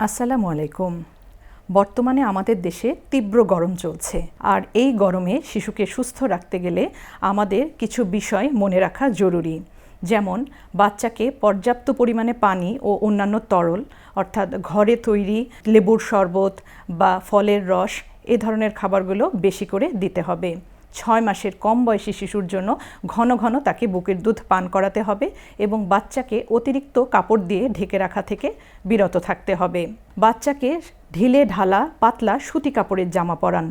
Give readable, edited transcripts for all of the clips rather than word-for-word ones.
আসসালামু আলাইকুম। বর্তমানে আমাদের দেশে তীব্র গরম চলছে, আর এই গরমে শিশুকে সুস্থ রাখতে গেলে আমাদের কিছু বিষয় মনে রাখা জরুরি। যেমন বাচ্চাকে পর্যাপ্ত পরিমাণে পানি ও অন্যান্য তরল অর্থাৎ ঘরে তৈরি লেবুর শরবত বা ফলের রস এ ধরনের খাবারগুলো বেশি করে দিতে হবে। 6 মাসের কম বয়সী শিশুর জন্য ঘন ঘন তাকে বুকের দুধ পান করাতে হবে এবং বাচ্চাকে অতিরিক্ত কাপড় দিয়ে ঢেকে রাখা থেকে বিরত থাকতে হবে। বাচ্চাকে ঢিলে ঢালা পাতলা সুতি কাপড়ের জামা পরান,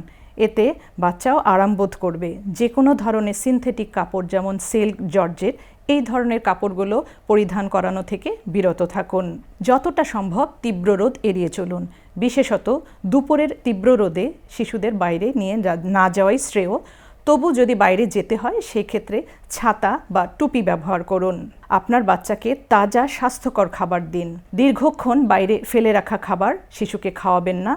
এতে বাচ্চাও আরাম বোধ করবে। যে কোনো ধরনের সিনথেটিক কাপড় যেমন সিল্ক, জর্জেট এই ধরনের কাপড়গুলো পরিধান করানো থেকে বিরত থাকুন। যতটা সম্ভব তীব্র রোদ এড়িয়ে চলুন, বিশেষত দুপুরের তীব্র রোদে শিশুদের বাইরে নিয়ে না যাওয়াই শ্রেয়। তবু যদি বাইরে যেতে হয় সেক্ষেত্রে ছাতা বা টুপি ব্যবহার করুন। আপনার বাচ্চাকে তাজা স্বাস্থ্যকর খাবার দিন। দীর্ঘক্ষণ বাইরে ফেলে রাখা খাবার শিশুকে খাওয়াবেন না।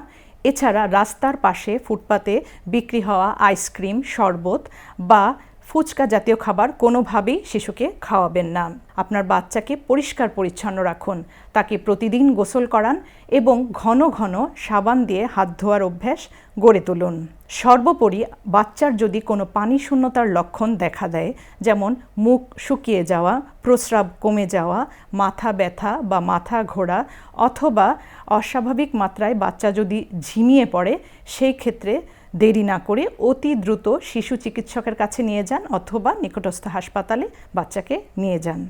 এছাড়া রাস্তার পাশে ফুটপাতে বিক্রি হওয়া আইসক্রিম, শরবত বা ফুচকা জাতীয় খাবার কোনোভাবেই শিশুকে খাওয়াবেন না। আপনার বাচ্চাকে পরিষ্কার পরিচ্ছন্ন রাখুন, তাকে প্রতিদিন গোসল করান এবং ঘন ঘন সাবান দিয়ে হাত ধোয়ার অভ্যাস গড়ে তুলুন। সর্বোপরি বাচ্চার যদি কোনো পানি শূন্যতার লক্ষণ দেখা দেয়, যেমন মুখ শুকিয়ে যাওয়া, প্রস্রাব কমে যাওয়া, মাথা ব্যথা বা মাথা ঘোরা অথবা অস্বাভাবিক মাত্রায় বাচ্চা যদি ঝিমিয়ে পড়ে, সেই ক্ষেত্রে দেরি না করে অতি দ্রুত শিশু চিকিৎসকের কাছে নিয়ে যান অথবা নিকটস্থ হাসপাতালে বাচ্চাকে নিয়ে যান।